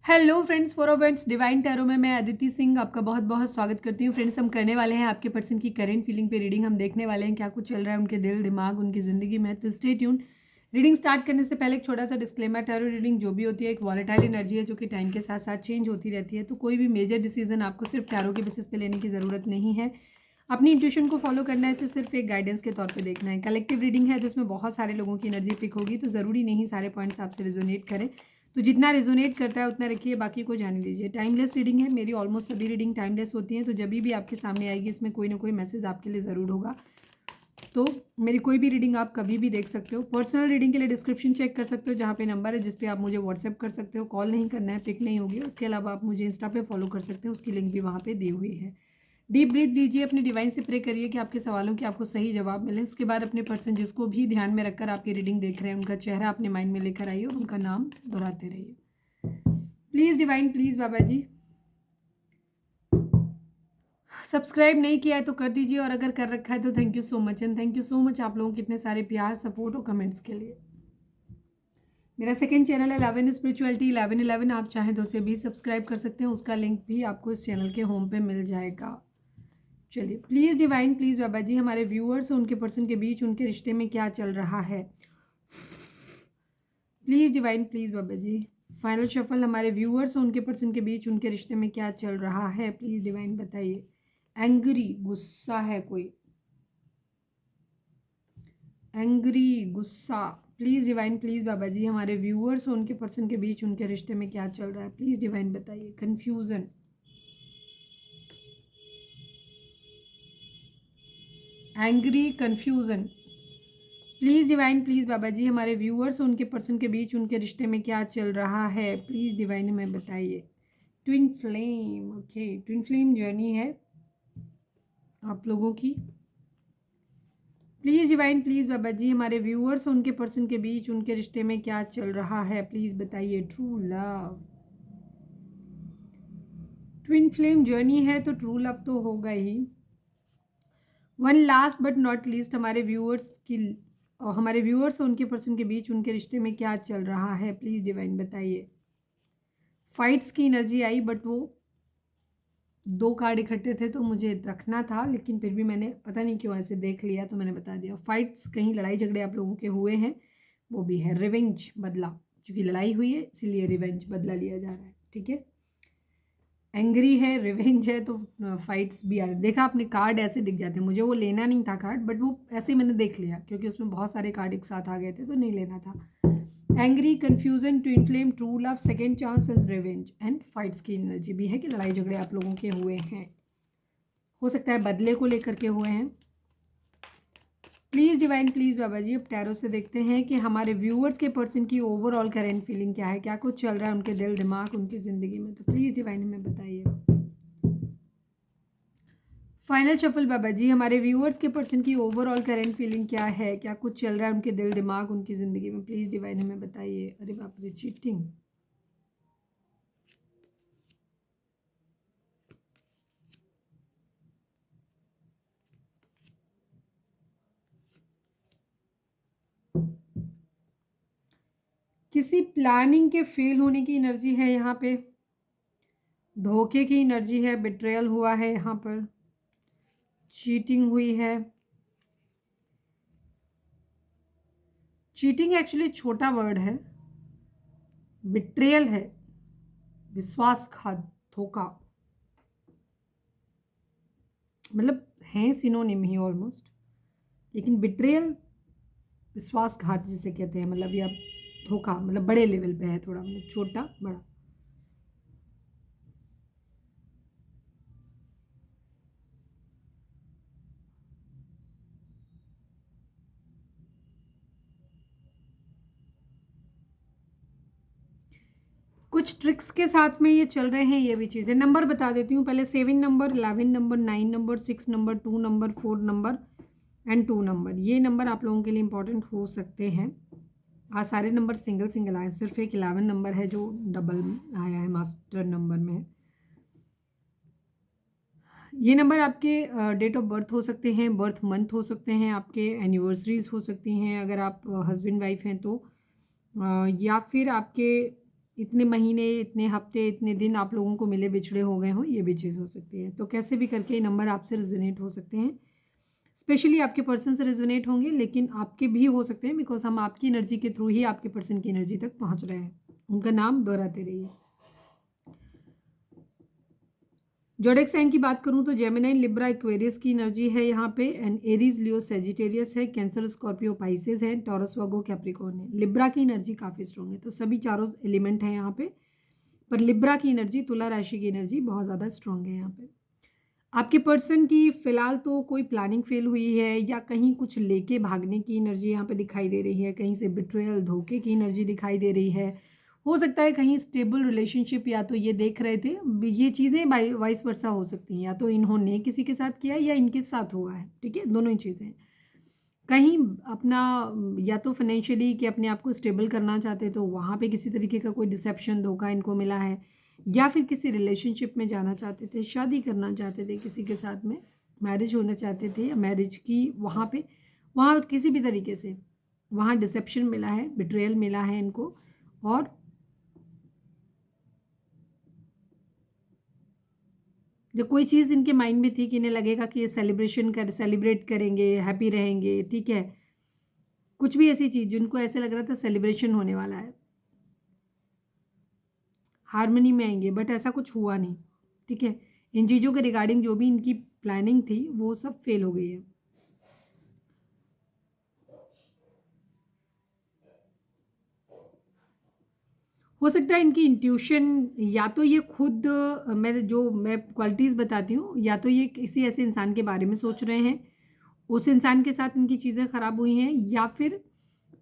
Hello friends, for friends divine tarot में मैं अदिति सिंह आपका बहुत बहुत स्वागत करती हूँ। फ्रेंड्स, हम करने वाले हैं आपके पर्सन की करेंट फीलिंग पे रीडिंग। हम देखने वाले हैं क्या कुछ चल रहा है उनके दिल दिमाग उनकी ज़िंदगी में। तो स्टे ट्यून। रीडिंग स्टार्ट करने से पहले एक छोटा सा डिस्क्लेमर, टैरो रीडिंग जो भी होती है एक वॉलेटाइल एनर्जी है जो कि टाइम के साथ साथ चेंज होती रहती है। तो कोई भी मेजर डिसीजन आपको सिर्फ टैरो के बेसिस पे लेने की ज़रूरत नहीं है। अपनी इंट्यूशन को फॉलो करना है, इसे सिर्फ एक गाइडेंस के तौर पे देखना है। कलेक्टिव रीडिंग है जिसमें बहुत सारे लोगों की एनर्जी पिक होगी, तो ज़रूरी नहीं सारे पॉइंट्स आपसे रिजोनेट करें। तो जितना रिजोनेट करता है उतना रखिए, बाकी को जाने दीजिए। टाइमलेस रीडिंग है, मेरी ऑलमोस्ट सभी रीडिंग टाइमलेस होती हैं। तो जब भी आपके सामने आएगी इसमें कोई ना कोई मैसेज आपके लिए ज़रूर होगा। तो मेरी कोई भी रीडिंग आप कभी भी देख सकते हो। पर्सनल रीडिंग के लिए डिस्क्रिप्शन चेक कर सकते हो, जहाँ पे नंबर है जिस पे आप मुझे व्हाट्सएप कर सकते हो। कॉल नहीं करना है, पिक नहीं होगी। उसके अलावा आप मुझे इंस्टा पे फॉलो कर सकते हो, उसकी लिंक भी वहाँ पे दी हुई है। डीप ब्रीथ दीजिए, अपने डिवाइन से प्रे करिए कि आपके सवालों के आपको सही जवाब मिले। इसके बाद अपने पर्सन जिसको भी ध्यान में रखकर आपकी रीडिंग देख रहे हैं उनका चेहरा अपने माइंड में लेकर आइए और उनका नाम दोहराते रहिए। Please divine, please Baba ji. Subscribe नहीं किया है तो कर दीजिए, और अगर कर रखा है तो thank you so much. And thank you so much आप लोगों के इतने सारे प्यार, सपोर्ट और कमेंट्स के लिए। मेरा सेकंड चैनल है 11 स्पिरिचुअलिटी 1111। आप चाहें तो उसे भी सब्सक्राइब कर सकते हैं, उसका लिंक भी आपको इस चैनल के होम पे मिल जाएगा। चलिए, प्लीज़ डिवाइन, प्लीज़ बाबा जी, हमारे व्यूअर्स और उनके पर्सन के बीच उनके रिश्ते में क्या चल रहा है। Please divine, please Baba ji. Final shuffle, हमारे व्यूअर्स और उनके पर्सन के बीच उनके रिश्ते में क्या चल रहा है, प्लीज़ डिवाइन बताइए। एंग्री, गुस्सा है कोई, एंग्री, गुस्सा। प्लीज़ डिवाइन, प्लीज़ बाबा जी, हमारे व्यूअर्स और उनके पर्सन के बीच उनके रिश्ते में क्या चल रहा है, प्लीज़ डिवाइन बताइए। Confusion, angry, confusion. Please divine, please बाबा जी, हमारे व्यूअर्स और उनके पर्सन के बीच उनके रिश्ते में क्या चल रहा है, प्लीज़ डिवाइन हमें बताइए। Twin flame, okay, twin flame journey है आप लोगों की। प्लीज़ डिवाइन, प्लीज़ बाबा जी, हमारे व्यूअर्स और उनके पर्सन के बीच उनके रिश्ते में क्या चल रहा है, प्लीज़ बताइए। True love, twin flame journey है तो ट्रू लव तो होगा ही। One last but not least, हमारे व्यूअर्स और उनके पर्सन के बीच उनके रिश्ते में क्या चल रहा है, प्लीज़ डिवाइन बताइए। फाइट्स की एनर्जी आई, बट वो 2 कार्ड इकट्ठे थे तो मुझे रखना था, लेकिन फिर भी मैंने पता नहीं क्यों ऐसे देख लिया तो मैंने बता दिया। फाइट्स, कहीं लड़ाई झगड़े आप लोगों के हुए हैं, वो भी है। रिवेंज, बदला, क्योंकि लड़ाई हुई है इसीलिए रिवेंज, बदला लिया जा रहा है। ठीक है, एंग्री है, रिवेंज है, तो फाइट्स भी आ रहे। देखा आपने, कार्ड ऐसे दिख जाते हैं। मुझे वो लेना नहीं था कार्ड, बट वो ऐसे ही मैंने देख लिया क्योंकि उसमें बहुत सारे कार्ड एक साथ आ गए थे तो नहीं लेना था। Angry, confusion, twin flame, true love, second chance and revenge and fights की एनर्जी भी है कि लड़ाई झगड़े आप लोगों के हुए हैं, हो सकता है बदले को लेकर के हुए हैं। प्लीज़ डिवाइन, प्लीज़ बाबा जी, अब टैरो से देखते हैं कि हमारे व्यूअर्स के पर्सन की ओवरऑल करेंट फीलिंग क्या है, क्या कुछ चल रहा है उनके दिल दिमाग उनकी ज़िंदगी में। तो प्लीज़ डिवाइन हमें बताइए। फाइनल शफल बाबा जी, हमारे व्यूअर्स के पर्सन की ओवरऑल करेंट फीलिंग क्या है, क्या कुछ चल रहा है उनके दिल दिमाग उनकी ज़िंदगी में, प्लीज़ डिवाइन हमें बताइए। अरे बाप रे, चीटिंग, किसी प्लानिंग के फेल होने की एनर्जी है यहाँ पे। धोखे की एनर्जी है, बिट्रेयल हुआ है यहाँ पर, चीटिंग हुई है। चीटिंग एक्चुअली छोटा वर्ड है, बिट्रेयल है, विश्वासघात, धोखा, मतलब हैं सिनोनिम ही ऑलमोस्ट। लेकिन बिट्रेयल विश्वासघात जिसे कहते हैं, मतलब या धोखा, मतलब बड़े लेवल पे है थोड़ा, मतलब छोटा बड़ा। कुछ ट्रिक्स के साथ में ये चल रहे हैं, ये भी चीज़ें। नंबर बता देती हूँ पहले। 7 number, 11 number, 9 number, 6 number, 2 number, 4 number and 2 number. ये नंबर आप लोगों के लिए इंपॉर्टेंट हो सकते हैं। आज सारे नंबर सिंगल सिंगल आए, सिर्फ एक 11 नंबर है जो डबल आया है, मास्टर नंबर में है। ये नंबर आपके डेट ऑफ बर्थ हो सकते हैं, बर्थ मंथ हो सकते हैं, आपके एनिवर्सरीज हो सकती हैं अगर आप हस्बैंड वाइफ हैं तो, या फिर आपके इतने महीने, इतने हफ्ते, इतने दिन आप लोगों को मिले बिछड़े हो गए हों, ये भी चीज़ हो सकती है। तो कैसे भी करके ये नंबर आपसे रेजोनेट हो सकते हैं, स्पेशली आपके पर्सन से रेजोनेट होंगे, लेकिन आपके भी हो सकते हैं बिकॉज हम आपकी एनर्जी के थ्रू ही आपके पर्सन की एनर्जी तक पहुंच रहे हैं। उनका नाम दोहराते रहिए। जोडेक साइन की बात करूं तो जेमिनाई, लिब्रा, एक्वेरियस की एनर्जी है यहाँ पे, एंड एरीज, लियो, सेजिटेरियस है, कैंसर, स्कॉर्पियो, पाइसेस है, टॉरस, वर्गो, कैप्रिकॉर्न है। लिब्रा की एनर्जी काफ़ी स्ट्रॉन्ग है, तो सभी चारों एलिमेंट हैं यहाँ पे, पर लिब्रा की एनर्जी, तुला राशि की एनर्जी बहुत ज़्यादा स्ट्रॉन्ग है यहाँ पे। आपके पर्सन की फिलहाल तो कोई प्लानिंग फेल हुई है, या कहीं कुछ लेके भागने की एनर्जी यहाँ पे दिखाई दे रही है, कहीं से बिट्रेयल, धोखे की एनर्जी दिखाई दे रही है। हो सकता है कहीं स्टेबल रिलेशनशिप, या तो ये देख रहे थे, ये चीज़ें वाइस वर्सा हो सकती हैं, या तो इन्होंने किसी के साथ किया या इनके साथ हुआ है, ठीक है, दोनों ही चीज़ें। कहीं अपना या तो फाइनेंशियली कि अपने आप को स्टेबल करना चाहते, तो वहाँ पे किसी तरीके का कोई डिसेप्शन, धोखा इनको मिला है, या फिर किसी रिलेशनशिप में जाना चाहते थे, शादी करना चाहते थे किसी के साथ में, मैरिज होना चाहते थे, या मैरिज की वहाँ किसी भी तरीके से वहाँ डिसेप्शन मिला है, बिट्रेयल मिला है इनको। और जो कोई चीज़ इनके माइंड में थी कि इन्हें लगेगा कि ये सेलिब्रेट करेंगे, हैप्पी रहेंगे, ठीक है, कुछ भी ऐसी चीज़ जिनको ऐसे लग रहा था सेलिब्रेशन होने वाला है, हार्मनी में आएंगे, बट ऐसा कुछ हुआ नहीं, ठीक है। इन चीज़ों के रिगार्डिंग जो भी इनकी प्लानिंग थी वो सब फेल हो गई है। हो सकता है इनकी इंट्यूशन, या तो ये खुद मैं क्वालिटीज़ बताती हूँ, या तो ये किसी ऐसे इंसान के बारे में सोच रहे हैं, उस इंसान के साथ इनकी चीज़ें ख़राब हुई हैं, या फिर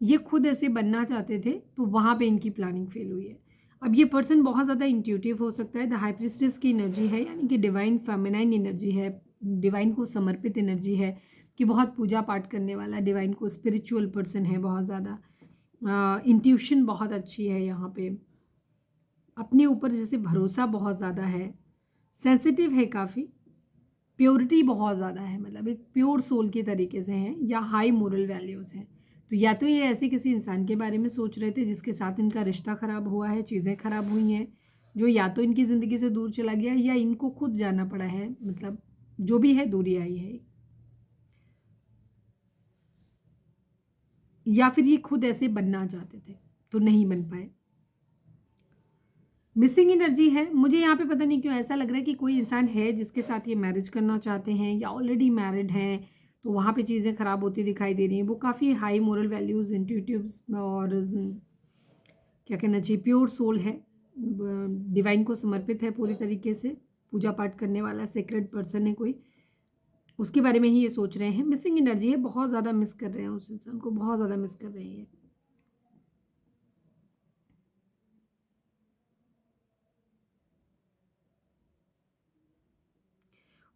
ये खुद ऐसे बनना चाहते थे, तो वहाँ पे इनकी प्लानिंग फेल हुई है। अब ये पर्सन बहुत ज़्यादा इंट्यूटिव हो सकता है, द हाई प्रीस्टेस की एनर्जी है, यानी कि डिवाइन फेमिनाइन एनर्जी है, डिवाइन को समर्पित एनर्जी है, कि बहुत पूजा पाठ करने वाला, डिवाइन को स्पिरिचुअल पर्सन है, बहुत ज़्यादा इंट्यूशन बहुत अच्छी है यहाँ पे, अपने ऊपर जैसे भरोसा बहुत ज़्यादा है, सेंसिटिव है काफ़ी, प्योरिटी बहुत ज़्यादा है, मतलब एक प्योर सोल के तरीके से हैं, या हाई मोरल वैल्यूज़ हैं। तो या तो ये ऐसे किसी इंसान के बारे में सोच रहे थे जिसके साथ इनका रिश्ता ख़राब हुआ है, चीज़ें ख़राब हुई हैं, जो या तो इनकी ज़िंदगी से दूर चला गया, या इनको खुद जाना पड़ा है, मतलब जो भी है दूरी आई है, या फिर ये खुद ऐसे बनना चाहते थे तो नहीं बन पाए। मिसिंग एनर्जी है, मुझे यहाँ पे पता नहीं क्यों ऐसा लग रहा है कि कोई इंसान है जिसके साथ ये मैरिज करना चाहते हैं, या ऑलरेडी मैरिड हैं, तो वहाँ पे चीज़ें ख़राब होती दिखाई दे रही हैं। वो काफ़ी हाई मोरल वैल्यूज़, इंट्यूटिव, और क्या कहना चाहिए, प्योर सोल है, डिवाइन को समर्पित है पूरी तरीके से, पूजा पाठ करने वाला सेक्रेड पर्सन है कोई, उसके बारे में ही ये सोच रहे हैं। मिसिंग एनर्जी है, बहुत ज़्यादा मिस कर रहे हैं उस इंसान को, बहुत ज़्यादा मिस कर रहे हैं।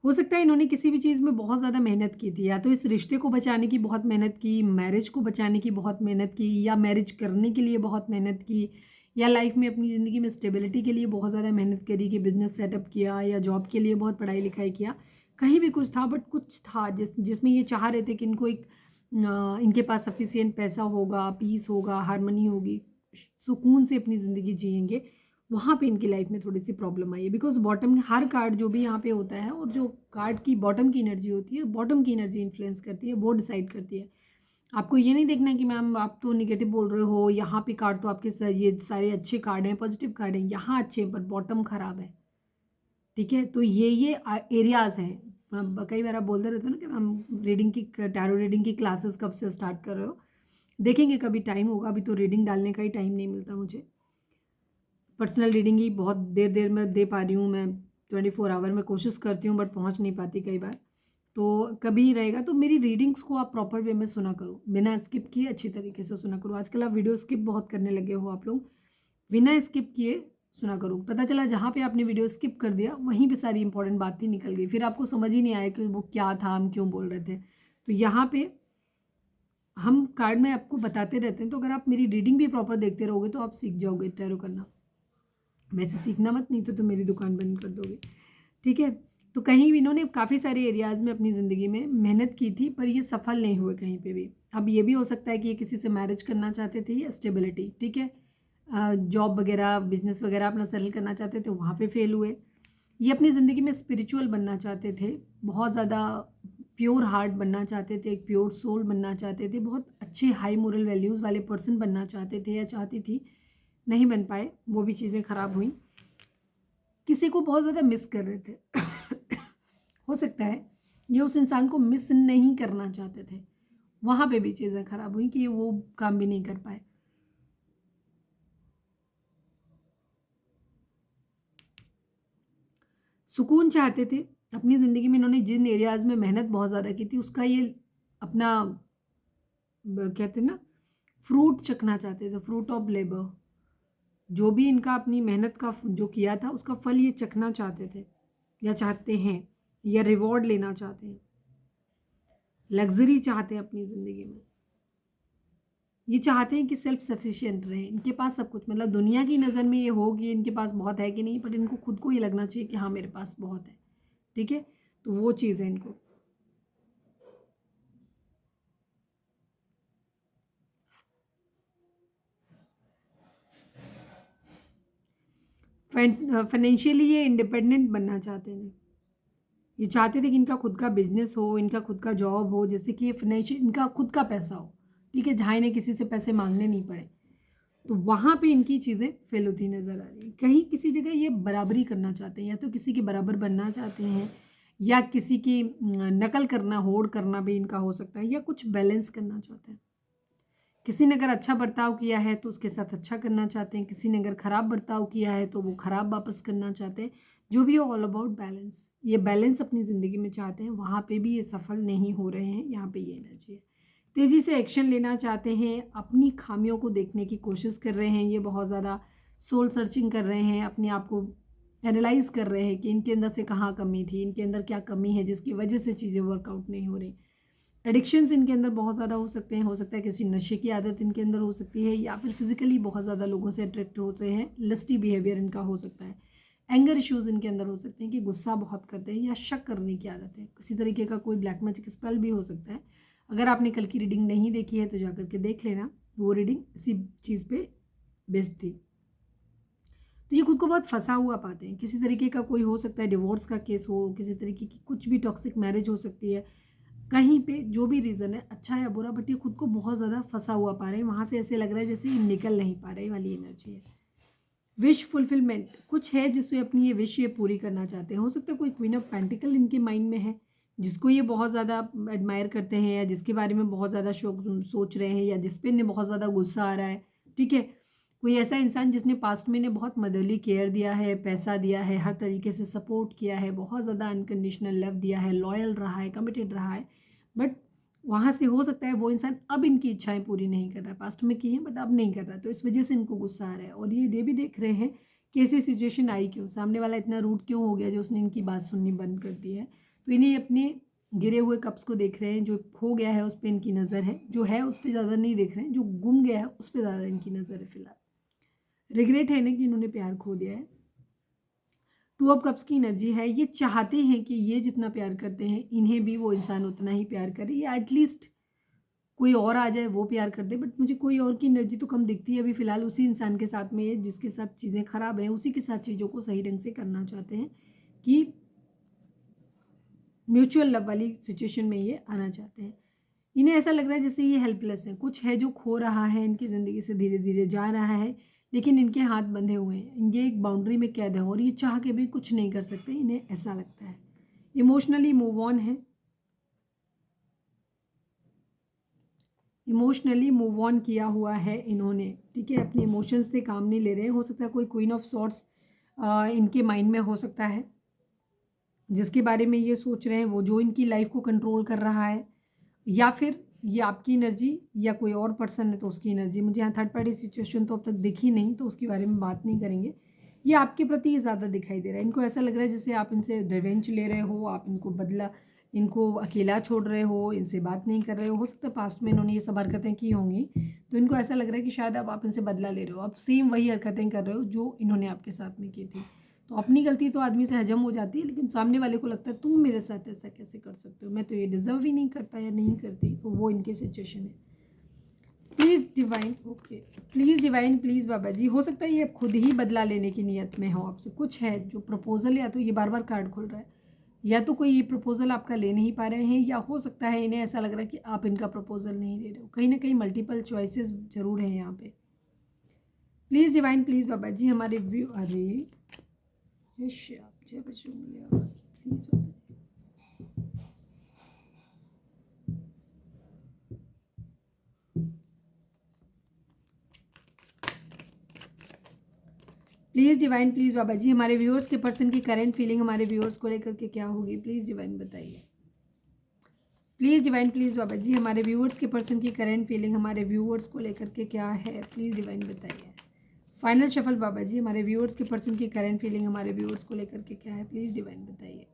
हो सकता है इन्होंने किसी भी चीज़ में बहुत ज़्यादा मेहनत की थी, या तो इस रिश्ते को बचाने की बहुत मेहनत की, मैरिज को बचाने की बहुत मेहनत की, या मैरिज करने के लिए बहुत मेहनत की, या लाइफ में अपनी ज़िंदगी में स्टेबिलिटी के लिए बहुत ज़्यादा मेहनत करी, कि बिजनेस सेटअप किया, या जॉब के लिए बहुत पढ़ाई लिखाई किया, कहीं भी कुछ था, बट कुछ था जिसमें ये चाह रहे थे कि इनको इनके पास सफिशियंट पैसा होगा, पीस होगा, हारमनी होगी, सुकून से अपनी ज़िंदगी जिएंगे, वहाँ पे इनकी लाइफ में थोड़ी सी प्रॉब्लम आई है। बिकॉज बॉटम, हर कार्ड जो भी यहाँ पे होता है, और जो कार्ड की बॉटम की एनर्जी होती है, बॉटम की एनर्जी इन्फ्लुएंस करती है, वो डिसाइड करती है। आपको ये नहीं देखना कि मैम आप तो निगेटिव बोल रहे हो, यहाँ पे कार्ड तो आपके ये सारे अच्छे कार्ड हैं, पॉजिटिव कार्ड हैं, यहाँ अच्छे पर बॉटम खराब है, ठीक है। तो ये एरियाज़ हैं। कई बार आप बोलते रहते हो ना कि मैम रीडिंग की, टैरो रीडिंग की क्लासेस कब से स्टार्ट कर रहे हो, देखेंगे कभी टाइम होगा, अभी तो रीडिंग डालने का ही टाइम नहीं मिलता मुझे। पर्सनल रीडिंग ही बहुत देर देर में दे पा रही हूँ मैं, 24 आवर में कोशिश करती हूँ, बट पहुँच नहीं पाती कई बार, तो कभी रहेगा। तो मेरी रीडिंग्स को आप प्रॉपर वे में सुना करो, बिना स्किप किए अच्छी तरीके से सुना करो। आजकल आप वीडियो स्किप बहुत करने लगे हो आप लोग, बिना स्किप किए सुना करो। पता चला जहाँ पे आपने वीडियो स्किप कर दिया वहीं पे सारी इंपॉर्टेंट बात ही निकल गई, फिर आपको समझ ही नहीं आया कि वो क्या था, हम क्यों बोल रहे थे। तो यहाँ पे हम कार्ड में आपको बताते रहते हैं, तो अगर आप मेरी रीडिंग भी प्रॉपर देखते रहोगे तो आप सीख जाओगे टैरो करना। वैसे सीखना मत, नहीं तो मेरी दुकान बंद कर दोगे, ठीक है। तो कहीं भी इन्होंने काफ़ी सारे एरियाज़ में अपनी ज़िंदगी में मेहनत की थी, पर ये सफल नहीं हुए कहीं पे भी। अब ये भी हो सकता है कि ये किसी से मैरिज करना चाहते थे, या स्टेबिलिटी, ठीक है, जॉब वगैरह बिजनेस वगैरह अपना सेटल करना चाहते थे, वहाँ पे फेल हुए। ये अपनी ज़िंदगी में स्पिरिचुअल बनना चाहते थे, बहुत ज़्यादा प्योर हार्ट बनना चाहते थे, एक प्योर सोल बनना चाहते थे, बहुत अच्छे हाई मोरल वैल्यूज़ वाले पर्सन बनना चाहते थे या चाहती थी, नहीं बन पाए, वो भी चीज़ें ख़राब हुई। किसी को बहुत ज़्यादा मिस कर रहे थे हो सकता है ये उस इंसान को मिस नहीं करना चाहते थे, वहाँ पे भी चीज़ें ख़राब हुई कि वो काम भी नहीं कर पाए। सुकून चाहते थे अपनी ज़िंदगी में, इन्होंने जिन एरियाज़ में मेहनत बहुत ज़्यादा की थी उसका ये अपना कहते हैं ना फ्रूट चखना चाहते थे, फ्रूट ऑफ लेबर। जो भी इनका अपनी मेहनत का जो किया था उसका फल ये चखना चाहते थे या चाहते हैं, या रिवॉर्ड लेना चाहते हैं, लग्जरी चाहते हैं अपनी ज़िंदगी में। ये चाहते हैं कि सेल्फ सफिशिएंट रहें, इनके पास सब कुछ, मतलब दुनिया की नज़र में ये हो कि इनके पास बहुत है कि नहीं, बट इनको खुद को ये लगना चाहिए कि हाँ मेरे पास बहुत है। ठीक है, तो वो चीज़ है इनको। फाइनेंशियली ये इंडिपेंडेंट बनना चाहते हैं। ये चाहते थे कि इनका खुद का बिजनेस हो, इनका खुद का जॉब हो, जैसे कि ये फाइनेंशियल इनका खुद का पैसा हो, ठीक है, जहाँ इन्हें किसी से पैसे मांगने नहीं पड़े। तो वहाँ पे इनकी चीज़ें फेल होती नज़र आ रही हैं। कहीं किसी जगह ये बराबरी करना चाहते हैं, या तो किसी के बराबर बनना चाहते हैं, या किसी की नकल करना, होड़ करना भी इनका हो सकता है, या कुछ बैलेंस करना चाहते हैं। किसी ने अगर अच्छा बर्ताव किया है तो उसके साथ अच्छा करना चाहते हैं, किसी ने अगर ख़राब बर्ताव किया है तो वो ख़राब वापस करना चाहते हैं। जो भी ऑल अबाउट बैलेंस, ये बैलेंस अपनी ज़िंदगी में चाहते हैं, वहाँ पे भी ये सफल नहीं हो रहे हैं। यहाँ पे ये एनर्जी है। तेज़ी से एक्शन लेना चाहते हैं, अपनी खामियों को देखने की कोशिश कर रहे हैं, ये बहुत ज़्यादा सोल सर्चिंग कर रहे हैं, अपने आप को एनालाइज कर रहे हैं कि इनके अंदर से कहाँ कमी थी, इनके अंदर क्या कमी है जिसकी वजह से चीज़ें वर्कआउट नहीं हो रही। एडिक्शंस इनके अंदर बहुत ज़्यादा हो सकते हैं, हो सकता है किसी नशे की आदत इनके अंदर हो सकती है, या फिर फिजिकली बहुत ज़्यादा लोगों से अट्रैक्ट होते हैं, लस्टी बिहेवियर इनका हो सकता है। एंगर इश्यूज़ इनके अंदर हो सकते हैं कि गुस्सा बहुत करते हैं या शक करने की आदत है, किसी तरीके का कोई ब्लैक मैजिक स्पेल भी हो सकता है। अगर आपने कल की रीडिंग नहीं देखी है तो जा करके देख लेना, वो रीडिंग इसी चीज़ पे बेस्ड थी। तो ये खुद को बहुत फंसा हुआ पाते हैं, किसी तरीके का कोई हो सकता है डिवोर्स का केस हो, किसी तरीके की कुछ भी टॉक्सिक मैरिज हो सकती है, कहीं पे जो भी रीज़न है अच्छा या बुरा, बट ये खुद को बहुत ज़्यादा फंसा हुआ पा रहे हैं, वहाँ से ऐसे लग रहा है जैसे ये निकल नहीं पा रहे वाली एनर्जी है। विश फुलफिलमेंट कुछ है जिससे अपनी ये विश ये पूरी करना चाहते हैं। हो सकता है कोई क्वीन ऑफ पेंटिकल इनके माइंड में है, जिसको ये बहुत ज़्यादा एडमायर करते हैं, या जिसके बारे में बहुत ज़्यादा सोच रहे हैं, या जिस पे इन्हें बहुत ज़्यादा गुस्सा आ रहा है। ठीक है, कोई ऐसा इंसान जिसने पास्ट में इन्हें बहुत मदरली केयर दिया है, पैसा दिया है, हर तरीके से सपोर्ट किया है, बहुत ज़्यादा अनकंडीशनल लव दिया है, लॉयल रहा है, कमिटेड रहा है, बट वहाँ से हो सकता है वो इंसान अब इनकी इच्छाएं पूरी नहीं कर रहा है, पास्ट में की है बट अब नहीं कर रहा, तो इस वजह से इनको गुस्सा आ रहा है। और ये भी देख रहे हैं कि ऐसी सिचुएशन आई क्यों, सामने वाला इतना रूड क्यों हो गया जो उसने इनकी बात सुननी बंद कर दी है। तो इन्हें अपने गिरे हुए कप्स को देख रहे हैं, जो खो गया है उस पर इनकी नज़र है, जो है उस पर ज़्यादा नहीं देख रहे हैं, जो गुम गया है उस पर ज़्यादा इनकी नज़र है फिलहाल। रिग्रेट है ना कि इन्होंने प्यार खो दिया है। टू ऑफ कप्स की एनर्जी है, ये चाहते हैं कि ये जितना प्यार करते हैं इन्हें भी वो इंसान उतना ही प्यार करे, या एटलीस्ट कोई और आ जाए वो प्यार कर दे, बट मुझे कोई और की एनर्जी तो कम दिखती है अभी फ़िलहाल। उसी इंसान के साथ में जिसके साथ चीज़ें ख़राब हैं, उसी के साथ चीज़ों को सही ढंग से करना चाहते हैं, कि म्यूचुअल लव वाली सिचुएशन में ये आना चाहते हैं। इन्हें ऐसा लग रहा है जैसे ये हेल्पलेस है, कुछ है जो खो रहा है इनकी ज़िंदगी से, धीरे धीरे जा रहा है, लेकिन इनके हाथ बंधे हुए हैं, ये एक बाउंड्री में कैद है और ये चाह के भी कुछ नहीं कर सकते, इन्हें ऐसा लगता है। इमोशनली मूव ऑन है, इमोशनली मूव ऑन किया हुआ है इन्होंने। ठीक है, अपने इमोशंस से काम नहीं ले रहे हैं। हो सकता है कोई क्वीन ऑफ सॉर्ट्स इनके माइंड में हो सकता है, जिसके बारे में ये सोच रहे हैं, वो जो इनकी लाइफ को कंट्रोल कर रहा है, या फिर ये आपकी एनर्जी या कोई और पर्सन है तो उसकी एनर्जी। मुझे यहाँ थर्ड पार्टी सिचुएशन तो अब तक दिखी नहीं, तो उसके बारे में बात नहीं करेंगे। ये आपके प्रति ज़्यादा दिखाई दे रहा है, इनको ऐसा लग रहा है जैसे आप इनसे रिवेंज ले रहे हो, आप इनको बदला, इनको अकेला छोड़ रहे हो, इनसे बात नहीं कर रहे हो सकता है पास्ट में इन्होंने ये सब हरकतें की होंगी, तो इनको ऐसा लग रहा है कि शायद अब आप इनसे बदला ले रहे हो, आप सेम वही हरकतें कर रहे हो जो इन्होंने आपके साथ में की थी। तो अपनी गलती तो आदमी से हजम हो जाती है, लेकिन सामने वाले को लगता है तुम मेरे साथ ऐसा कैसे कर सकते हो, मैं तो ये डिज़र्व ही नहीं करता या नहीं करती, तो वो इनकी सिचुएशन है। Please divine, okay, please divine, please बाबा जी। हो सकता है ये खुद ही बदला लेने की नीयत में हो, आपसे कुछ है जो प्रपोजल, या तो ये बार बार कार्ड खुल रहा है, या तो कोई ये प्रपोजल आपका ले नहीं पा रहे हैं, या हो सकता है इन्हें ऐसा लग रहा है कि आप इनका प्रपोजल नहीं ले रहे हो। कहीं ना कहीं मल्टीपल चॉइसेस जरूर हैं यहाँ पे। प्लीज़ डिवाइन, प्लीज़ बाबा जी हमारे व्यू, अरे यश आप जय बजरंगबली बाबा की, प्लीज़ बाबा जी। प्लीज़ डिवाइन, प्लीज़ बाबा जी हमारे व्यूअर्स के पर्सन की करंट फीलिंग हमारे व्यूअर्स को लेकर के क्या होगी, प्लीज़ डिवाइन बताइए। प्लीज़ डिवाइन, प्लीज़ बाबा जी हमारे व्यूअर्स के पर्सन की करंट फीलिंग हमारे व्यूअर्स को लेकर के क्या है, प्लीज़ डिवाइन बताइए। फाइनल शफल बाबा जी हमारे व्यूअर्स के पर्सन की करंट फीलिंग हमारे व्यूअर्स को लेकर के क्या है, प्लीज़ डिवाइन बताइए।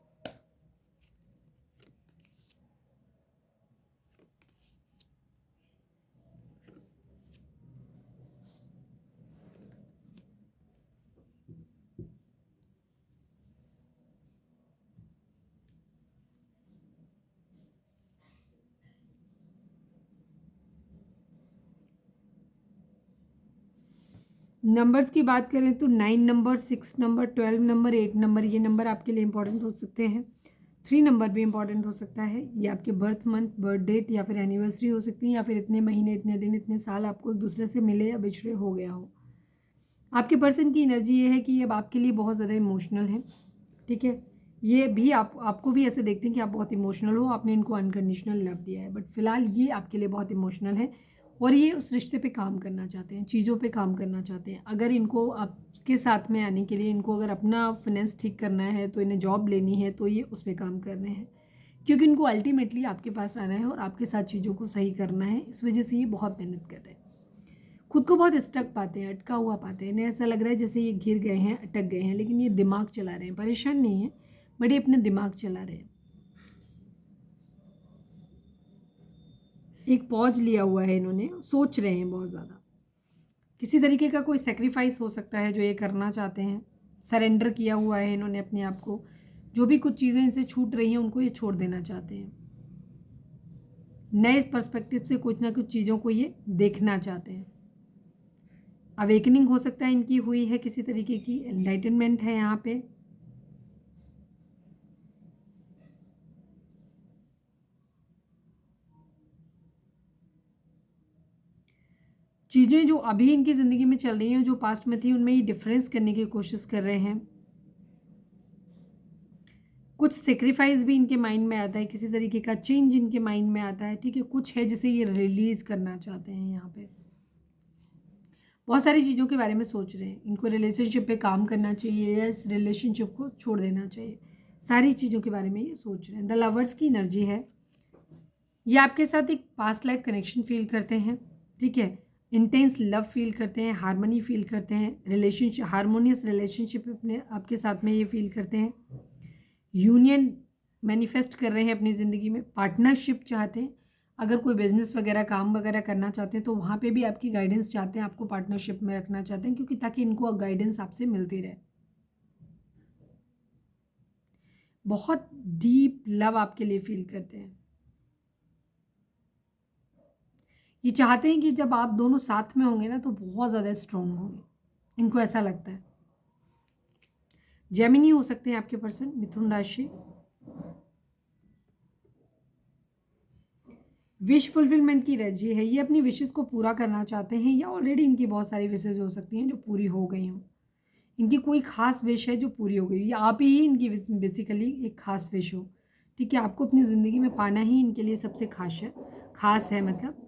नंबर्स की बात करें तो 9 नंबर, 6 नंबर, 12 नंबर, 8 नंबर, ये नंबर आपके लिए इंपॉर्टेंट हो सकते हैं। 3 नंबर भी इंपॉर्टेंट हो सकता है। ये आपके बर्थ मंथ, बर्थ डेट या फिर एनिवर्सरी हो सकती है, या फिर इतने महीने, इतने दिन, इतने साल आपको एक दूसरे से मिले या बिछड़े हो गया हो। आपके पर्सन की एनर्जी ये है कि ये अब आपके लिए बहुत ज़्यादा इमोशनल है, ठीक है। ये भी आपको भी ऐसे देखते हैं कि आप बहुत इमोशनल हो, आपने इनको अनकंडीशनल लव दिया है, बट फिलहाल ये आपके लिए बहुत इमोशनल है और ये उस रिश्ते पे काम करना चाहते हैं, चीज़ों पे काम करना चाहते हैं। अगर इनको आपके साथ में आने के लिए, इनको अगर अपना फाइनेंस ठीक करना है, तो इन्हें जॉब लेनी है, तो ये उस पर काम कर रहे हैं, क्योंकि इनको अल्टीमेटली आपके पास आना है और आपके साथ चीज़ों को सही करना है। इस वजह से ये बहुत मेहनत कर रहे हैं। खुद को बहुत स्टक पाते हैं, अटका हुआ पाते हैं। इन्हें ऐसा लग रहा है जैसे ये घिर गए हैं, अटक गए हैं, लेकिन ये दिमाग चला रहे हैं, परेशान नहीं है, बट ये अपने दिमाग चला रहे हैं। एक पॉज लिया हुआ है इन्होंने, सोच रहे हैं बहुत ज़्यादा। किसी तरीके का कोई सेक्रीफाइस हो सकता है जो ये करना चाहते हैं। सरेंडर किया हुआ है इन्होंने अपने आप को। जो भी कुछ चीज़ें इनसे छूट रही हैं उनको ये छोड़ देना चाहते हैं। नए पर्सपेक्टिव से कुछ ना कुछ चीज़ों को ये देखना चाहते हैं। अवेकनिंग हो सकता है इनकी हुई है किसी तरीके की, एनलाइटनमेंट है यहाँ पे। चीज़ें जो अभी इनकी ज़िंदगी में चल रही हैं, जो पास्ट में थी, उनमें ये डिफरेंस करने की कोशिश कर रहे हैं। कुछ सेक्रीफाइस भी इनके माइंड में आता है, किसी तरीके का चेंज इनके माइंड में आता है, ठीक है। कुछ है जिसे ये रिलीज करना चाहते हैं। यहाँ पे बहुत सारी चीज़ों के बारे में सोच रहे हैं। इनको रिलेशनशिप पे काम करना चाहिए या इस रिलेशनशिप को छोड़ देना चाहिए, सारी चीज़ों के बारे में ये सोच रहे हैं। द लवर्स की एनर्जी है। ये आपके साथ एक पास्ट लाइफ कनेक्शन फील करते हैं, ठीक है। इंटेंस लव फील करते हैं, हारमोनी फील करते हैं, रिलेशनशिप, हारमोनियस रिलेशनशिप अपने आपके साथ में ये फील करते हैं। यूनियन मैनिफेस्ट कर रहे हैं अपनी ज़िंदगी में। पार्टनरशिप चाहते हैं। अगर कोई बिजनेस वगैरह, काम वगैरह करना चाहते हैं, तो वहाँ पे भी आपकी गाइडेंस चाहते हैं, आपको पार्टनरशिप में रखना चाहते हैं, क्योंकि ताकि इनको गाइडेंस आपसे मिलती रहे। बहुत डीप लव आपके लिए फील करते हैं। ये चाहते हैं कि जब आप दोनों साथ में होंगे ना, तो बहुत ज़्यादा स्ट्रांग होंगे, इनको ऐसा लगता है। जेमिनी हो सकते हैं आपके पर्सन, मिथुन राशि। विश फुलफिलमेंट की एनर्जी है। ये अपनी विशेस को पूरा करना चाहते हैं, या ऑलरेडी इनकी बहुत सारी विशेस हो सकती हैं जो पूरी हो गई हों। इनकी कोई खास विश है जो पूरी हो गई, या आप ही इनकी बेसिकली एक खास विश हो, ठीक है। आपको अपनी ज़िंदगी में पाना ही इनके लिए सबसे खास है मतलब।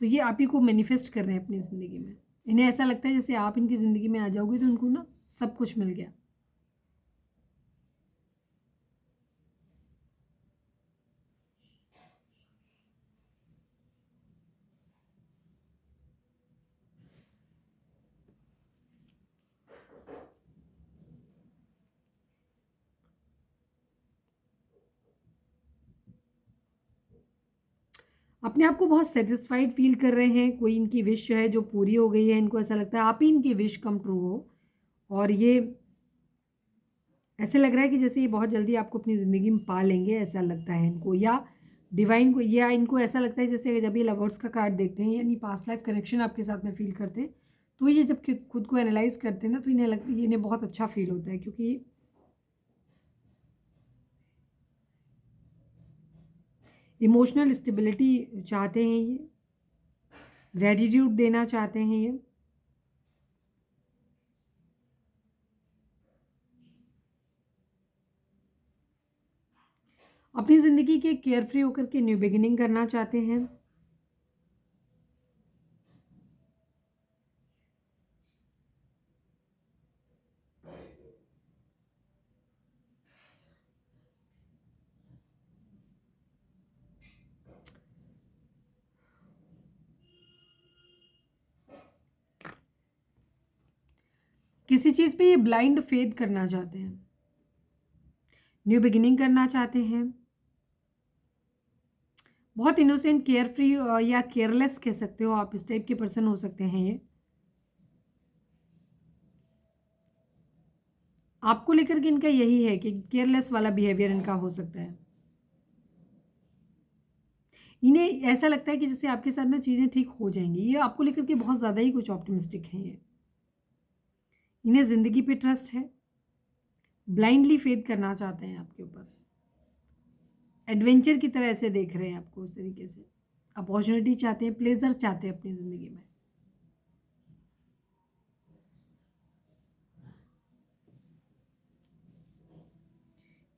तो ये आप ही को मैनिफेस्ट कर रहे हैं अपनी ज़िंदगी में। इन्हें ऐसा लगता है जैसे आप इनकी ज़िंदगी में आ जाओगे तो उनको ना सब कुछ मिल गया। अपने आप को बहुत सेटिस्फाइड फील कर रहे हैं। कोई इनकी विश है जो पूरी हो गई है, इनको ऐसा लगता है आप ही इनकी विश कम ट्रू हो। और ये ऐसे लग रहा है कि जैसे ये बहुत जल्दी आपको अपनी ज़िंदगी में पा लेंगे, ऐसा लगता है इनको। या डिवाइन को, या इनको ऐसा लगता है जैसे जब ये लवर्स का कार्ड देखते हैं यानी पास्ट लाइफ कनेक्शन आपके साथ में फील करते हैं, तो ये जब खुद को एनालाइज करते हैं ना, तो इन्हें बहुत अच्छा फील होता है, क्योंकि इमोशनल स्टेबिलिटी चाहते हैं ये, ग्रेटिट्यूड देना चाहते हैं ये। अपनी ज़िंदगी के केयर फ्री होकर के न्यू बिगिनिंग करना चाहते हैं। किसी चीज़ पे ये ब्लाइंड फेथ करना चाहते हैं, न्यू बिगिनिंग करना चाहते हैं। बहुत इनोसेंट, केयर फ्री या केयरलेस कह सकते हो आप, इस टाइप के पर्सन हो सकते हैं ये। आपको लेकर के इनका यही है कि केयरलेस वाला बिहेवियर इनका हो सकता है। इन्हें ऐसा लगता है कि जैसे आपके साथ ना चीज़ें ठीक हो जाएंगी, ये आपको लेकर के बहुत ज़्यादा ही कुछ ऑप्टिमिस्टिक हैं ये। इन्हें ज़िंदगी पे ट्रस्ट है, ब्लाइंडली फेथ करना चाहते हैं आपके ऊपर, एडवेंचर की तरह ऐसे देख रहे हैं आपको, उस तरीके से अपॉर्चुनिटी चाहते हैं, प्लेजर चाहते हैं अपनी ज़िंदगी में।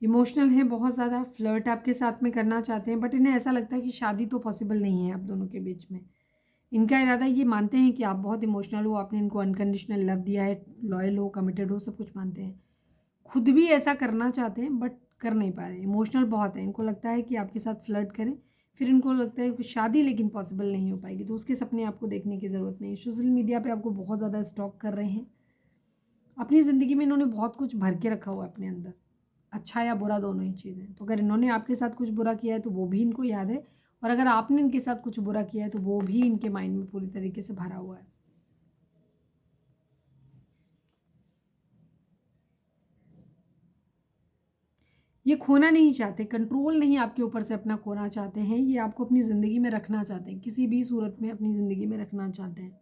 इमोशनल है बहुत ज़्यादा, फ्लर्ट आपके साथ में करना चाहते हैं, बट इन्हें ऐसा लगता है कि शादी तो पॉसिबल नहीं है आप दोनों के बीच में। इनका इरादा, ये मानते हैं कि आप बहुत इमोशनल हो, आपने इनको अनकंडीशनल लव दिया है, लॉयल हो, कमिटेड हो, सब कुछ मानते हैं। खुद भी ऐसा करना चाहते हैं बट कर नहीं पा रहे, इमोशनल बहुत है। इनको लगता है कि आपके साथ फ्लर्ट करें, फिर इनको लगता है कि शादी लेकिन पॉसिबल नहीं हो पाएगी, तो उसके सपने आपको देखने की ज़रूरत नहीं। सोशल मीडिया पे आपको बहुत ज़्यादा स्टॉक कर रहे हैं। अपनी ज़िंदगी में इन्होंने बहुत कुछ भर के रखा हुआ है अपने अंदर, अच्छा या बुरा दोनों ही चीज़ें। तो अगर इन्होंने आपके साथ कुछ बुरा किया है तो वो भी इनको याद है, और अगर आपने इनके साथ कुछ बुरा किया है तो वो भी इनके माइंड में पूरी तरीके से भरा हुआ है। ये खोना नहीं चाहते, कंट्रोल नहीं आपके ऊपर से अपना खोना चाहते हैं, ये आपको अपनी ज़िंदगी में रखना चाहते हैं, किसी भी सूरत में अपनी ज़िंदगी में रखना चाहते हैं।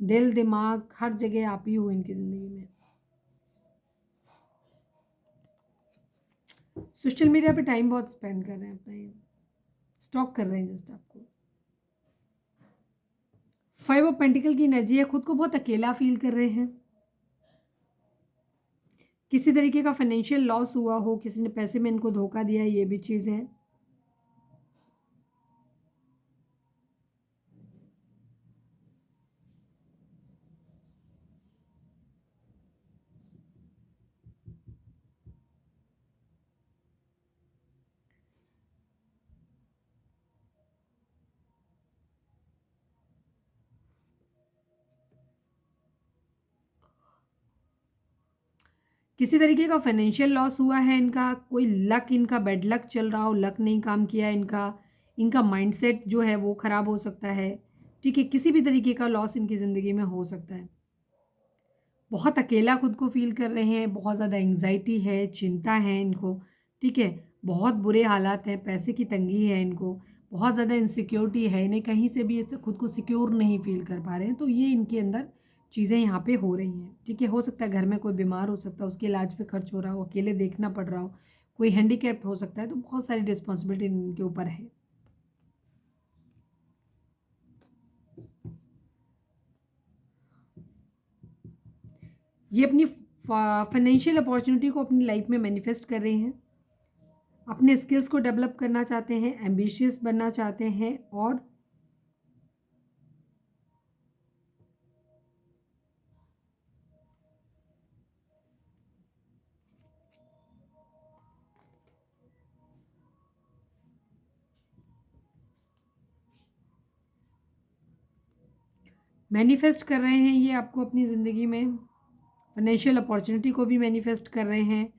दिल दिमाग हर जगह आप ही हो इनकी ज़िंदगी में। सोशल मीडिया पे टाइम बहुत स्पेंड कर रहे हैं अपना, ये स्टॉक कर रहे हैं जस्ट आपको। 5 ऑफ पेंटिकल की एनर्जी है, खुद को बहुत अकेला फील कर रहे हैं। किसी तरीके का फाइनेंशियल लॉस हुआ हो, किसी ने पैसे में इनको धोखा दिया है, ये भी चीज़ है। किसी तरीके का फाइनेंशियल लॉस हुआ है इनका, कोई लक, इनका बैड लक चल रहा हो, लक नहीं काम किया इनका, इनका माइंडसेट जो है वो ख़राब हो सकता है। ठीक है, किसी भी तरीके का लॉस इनकी ज़िंदगी में हो सकता है। बहुत अकेला खुद को फील कर रहे हैं, बहुत ज़्यादा एंग्जाइटी है, चिंता है इनको। ठीक है, बहुत बुरे हालात हैं, पैसे की तंगी है इनको, बहुत ज़्यादा इनसिक्योरिटी है, इन्हें कहीं से भी इससे खुद को सिक्योर नहीं फील कर पा रहे हैं। तो ये इनके अंदर चीज़ें यहाँ पे हो रही हैं। ठीक है, हो सकता है घर में कोई बीमार हो सकता है, उसके इलाज पे खर्च हो रहा हो, अकेले देखना पड़ रहा हो, कोई हैंडीकैप्ड हो सकता है, तो बहुत सारी रिस्पॉन्सिबिलिटी इनके ऊपर है। ये अपनी फाइनेंशियल अपॉर्चुनिटी को अपनी लाइफ में मैनिफेस्ट कर रहे हैं, अपने स्किल्स को डेवलप करना चाहते हैं, एम्बिशियस बनना चाहते हैं, और मैनिफेस्ट कर रहे हैं ये आपको अपनी ज़िंदगी में, फाइनेंशियल अपॉर्चुनिटी को भी मैनिफेस्ट कर रहे हैं,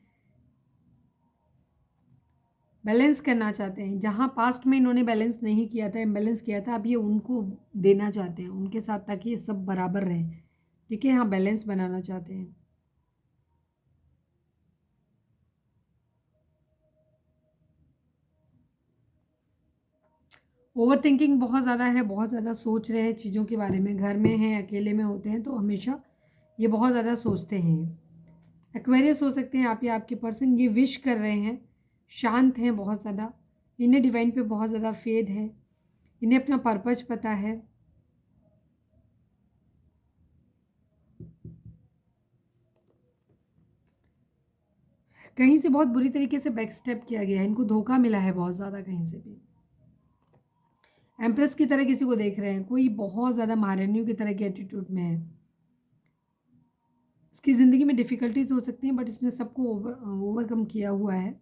बैलेंस करना चाहते हैं। जहाँ पास्ट में इन्होंने बैलेंस नहीं किया था, इम्बैलेंस किया था, अब ये उनको देना चाहते हैं उनके साथ, ताकि ये सब बराबर रहें। ठीक है, हाँ, बैलेंस बनाना चाहते हैं। ओवर थिंकिंग बहुत ज़्यादा है, बहुत ज़्यादा सोच रहे हैं चीज़ों के बारे में, घर में हैं, अकेले में होते हैं तो हमेशा ये बहुत ज़्यादा सोचते हैं। एक्वेरियस हो सकते हैं आप या आपके पर्सन, ये विश कर रहे हैं, शांत हैं बहुत ज़्यादा, इन्हें डिवाइन पे बहुत ज़्यादा फेथ है, इन्हें अपना पर्पज पता है। कहीं से बहुत बुरी तरीके से बैक स्टेप किया गया है, इनको धोखा मिला है बहुत ज़्यादा कहीं से भी। एम्प्रेस की तरह किसी को देख रहे हैं, कोई बहुत ज़्यादा महारानियों की तरह के एटीट्यूड में है। इसकी ज़िंदगी में डिफ़िकल्टीज हो सकती हैं बट इसने सबको ओवरकम किया हुआ है।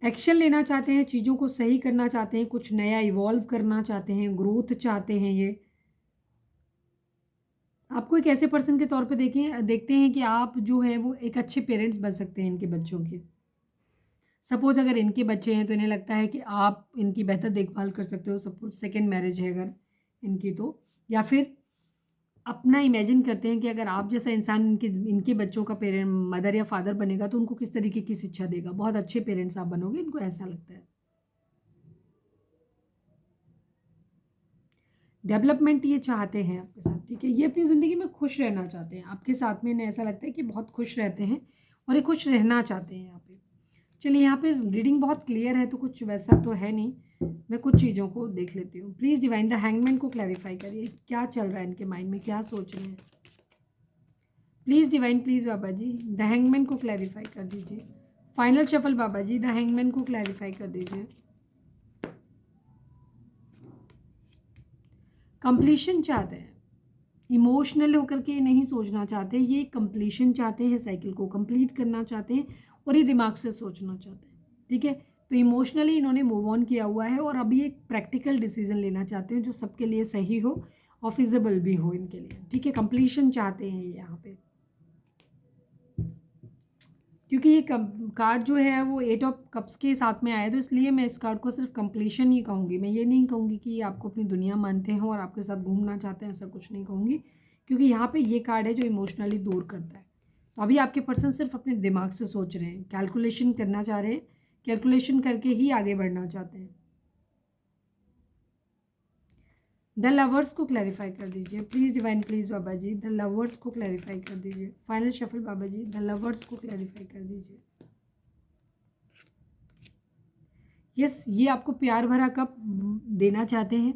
एक्शन लेना चाहते हैं, चीज़ों को सही करना चाहते हैं, कुछ नया इवॉल्व करना चाहते हैं, ग्रोथ चाहते हैं। ये आपको एक ऐसे पर्सन के तौर पे देखते हैं कि आप जो है वो एक अच्छे पेरेंट्स बन सकते हैं इनके बच्चों के। सपोज़ अगर इनके बच्चे हैं तो इन्हें लगता है कि आप इनकी बेहतर देखभाल कर सकते हो। सपोज़ सेकंड मैरिज है अगर इनकी तो, या फिर अपना इमेजिन करते हैं कि अगर आप जैसा इंसान इनके बच्चों का पेरेंट मदर या फादर बनेगा तो उनको किस तरीके की शिक्षा देगा। बहुत अच्छे पेरेंट्स आप बनोगे, इनको ऐसा लगता है। डेवलपमेंट ये चाहते हैं आपके साथ, ठीक है। ये अपनी ज़िंदगी में खुश रहना चाहते हैं आपके साथ में, इन्हें ऐसा लगता है कि बहुत खुश रहते हैं और ये खुश रहना चाहते हैं यहाँ पे। चलिए, यहाँ पे रीडिंग बहुत क्लियर है तो कुछ वैसा तो है नहीं, मैं कुछ चीज़ों को देख लेती हूँ। प्लीज़ डिवाइन द हैंगमैन को क्लैरिफाई करिए, क्या चल रहा है इनके माइंड में, क्या सोच रहे हैं। Please divine, please Baba ji the hangman को क्लैरिफाई कर दीजिए। Final shuffle Baba ji, the hangman को क्लैरिफाई कर दीजिए। कंप्लीशन चाहते हैं, इमोशनल होकर के नहीं सोचना चाहते, ये कंप्लीशन चाहते हैं, साइकिल को कंप्लीट करना चाहते हैं और ये दिमाग से सोचना चाहते हैं, ठीक है। तो इमोशनली इन्होंने मूव ऑन किया हुआ है और अभी एक प्रैक्टिकल डिसीजन लेना चाहते हैं जो सबके लिए सही हो और फिजिबल भी हो इनके लिए, ठीक है। कंप्लीशन चाहते हैं ये यहाँ पे, क्योंकि ये कार्ड जो है वो 8 ऑफ कप्स के साथ में आया, तो इसलिए मैं इस कार्ड को सिर्फ कंप्लीशन ही कहूँगी। मैं ये नहीं कहूँगी कि आपको अपनी दुनिया मानते हैं और आपके साथ घूमना चाहते हैं, ऐसा कुछ नहीं कहूँगी, क्योंकि यहाँ पे ये कार्ड है जो इमोशनली दूर करता है। तो अभी आपके पर्सन सिर्फ अपने दिमाग से सोच रहे हैं, कैलकुलेशन करना चाह रहे हैं, कैलकुलेशन करके ही आगे बढ़ना चाहते हैं। द लवर्स को क्लैरिफाई कर दीजिए please divine, please Baba ji the lovers को क्लैरिफाई कर दीजिए। Final shuffle Baba ji, the lovers को क्लैरिफाई कर दीजिए। यस, ये आपको प्यार भरा कप देना चाहते हैं,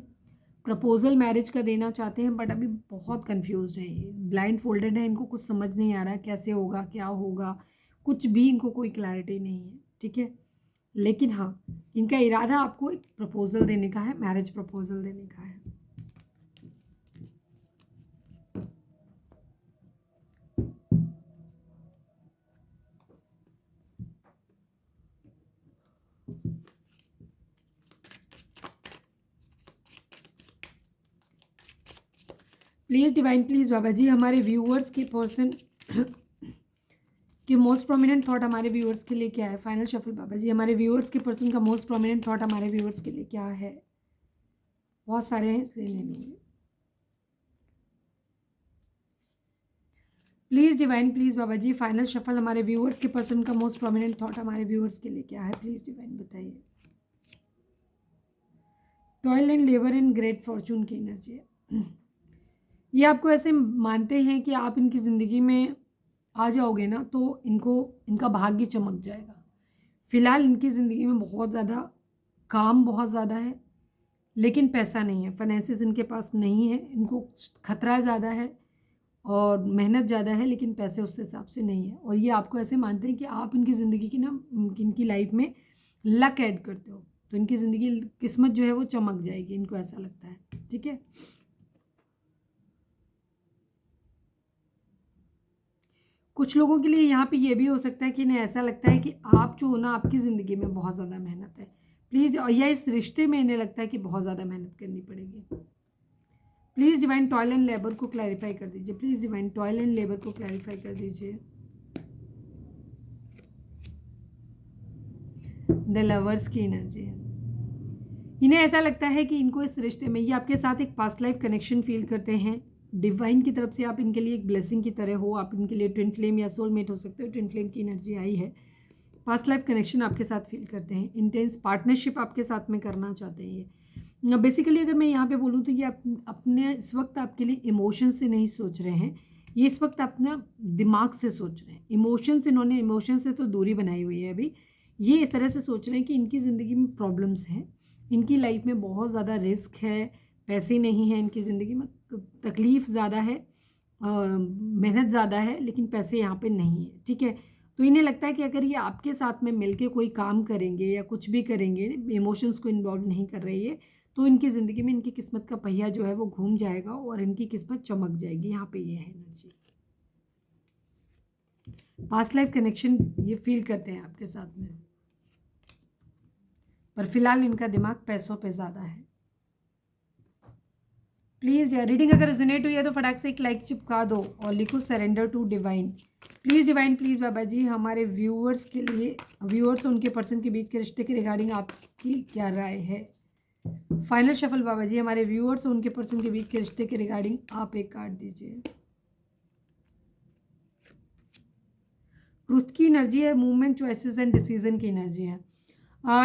प्रपोजल मैरिज का देना चाहते हैं, बट अभी बहुत कंफ्यूज है, ये ब्लाइंड फोल्डेड है, इनको कुछ समझ नहीं आ रहा है कैसे होगा, क्या होगा, कुछ भी इनको कोई क्लैरिटी नहीं है, ठीक है। लेकिन हाँ, इनका इरादा आपको एक प्रपोजल देने का है, मैरिज प्रपोजल देने का है। प्लीज़ डिवाइन, प्लीज़ बाबा जी हमारे व्यूअर्स के पर्सन कि मोस्ट प्रोमिनेंट थॉट हमारे व्यूअर्स के लिए क्या है। फाइनल शफल बाबा जी, हमारे व्यूअर्स के पर्सन का मोस्ट प्रोमिनेंट थॉट हमारे व्यूअर्स के लिए क्या है। बहुत सारे हैं इसलिए ले लूँगी। Please divine, please Baba ji final shuffle हमारे व्यूअर्स के पर्सन का मोस्ट प्रोमिनेंट थॉट हमारे व्यूअर्स के लिए क्या है। प्लीज़ डिवाइन बताइए। Toil and labour and great fortune की एनर्जी है। ये आपको ऐसे मानते हैं कि आप इनकी ज़िंदगी में आ जाओगे ना तो इनका भाग्य चमक जाएगा। फ़िलहाल इनकी ज़िंदगी में बहुत ज़्यादा काम बहुत ज़्यादा है, लेकिन पैसा नहीं है, फाइनेंसेस इनके पास नहीं है, इनको खतरा ज़्यादा है और मेहनत ज़्यादा है, लेकिन पैसे उस हिसाब से नहीं है। और ये आपको ऐसे मानते हैं कि आप इनकी ज़िंदगी की ना इनकी लाइफ में लक ऐड करते हो, तो इनकी ज़िंदगी किस्मत जो है वो चमक जाएगी, इनको ऐसा लगता है, ठीक है। कुछ लोगों के लिए यहाँ पे ये भी हो सकता है कि इन्हें ऐसा लगता है कि आप जो हो ना, आपकी ज़िंदगी में बहुत ज़्यादा मेहनत है, प्लीज़, या इस रिश्ते में इन्हें लगता है कि बहुत ज़्यादा मेहनत करनी पड़ेगी। Please divine toil and labour को क्लैरिफाई कर दीजिए। Please divine toil and labour को क्लैरिफाई कर दीजिए। द लवर्स की एनर्जी है। इन्हें ऐसा लगता है कि इनको इस रिश्ते में, ये आपके साथ एक पास्ट लाइफ कनेक्शन फील करते हैं। डिवाइन की तरफ से आप इनके लिए एक ब्लेसिंग की तरह हो, आप इनके लिए ट्विन फ्लेम या सोलमेट हो सकते हो। ट्विन फ्लेम की एनर्जी आई है। पास्ट लाइफ कनेक्शन आपके साथ फील करते हैं। इंटेंस पार्टनरशिप आपके साथ में करना चाहते हैं ये। बेसिकली अगर मैं यहाँ पे बोलूँ तो ये अपने इस वक्त आपके लिए इमोशन से नहीं सोच रहे हैं, ये इस वक्त अपना दिमाग से सोच रहे हैं। इमोशंस, इन्होंने इमोशन से तो दूरी बनाई हुई है अभी। ये इस तरह से सोच रहे हैं कि इनकी ज़िंदगी में प्रॉब्लम्स हैं, इनकी लाइफ में बहुत ज़्यादा रिस्क है, पैसे नहीं है इनकी ज़िंदगी में, तकलीफ़ ज़्यादा है, मेहनत ज़्यादा है, लेकिन पैसे यहाँ पे नहीं है। ठीक है, तो इन्हें लगता है कि अगर ये आपके साथ में मिलके कोई काम करेंगे या कुछ भी करेंगे, इमोशंस को इन्वॉल्व नहीं कर रही है, तो इनकी ज़िंदगी में इनकी किस्मत का पहिया जो है वो घूम जाएगा और इनकी किस्मत चमक जाएगी। यहाँ पे ये है एनर्जी। पास्ट लाइफ कनेक्शन ये फील करते हैं आपके साथ में, पर फिलहाल इनका दिमाग पैसों पे ज़्यादा है। प्लीज़ यार, रीडिंग अगर रेजोनेट हुई है तो फटाक से एक लाइक चिपका दो और लिखो surrender to divine. Please divine, please बाबा जी, हमारे व्यूअर्स के लिए, व्यूअर्स उनके पर्सन के बीच के रिश्ते के रिगार्डिंग आपकी क्या राय है। फाइनल शफल बाबा जी, हमारे व्यूअर्स उनके पर्सन के बीच के रिश्ते के रिगार्डिंग आप एक कार्ड दीजिए। ट्रुथ की एनर्जी है, मूवमेंट, चॉइसेस एंड डिसीजन की एनर्जी है।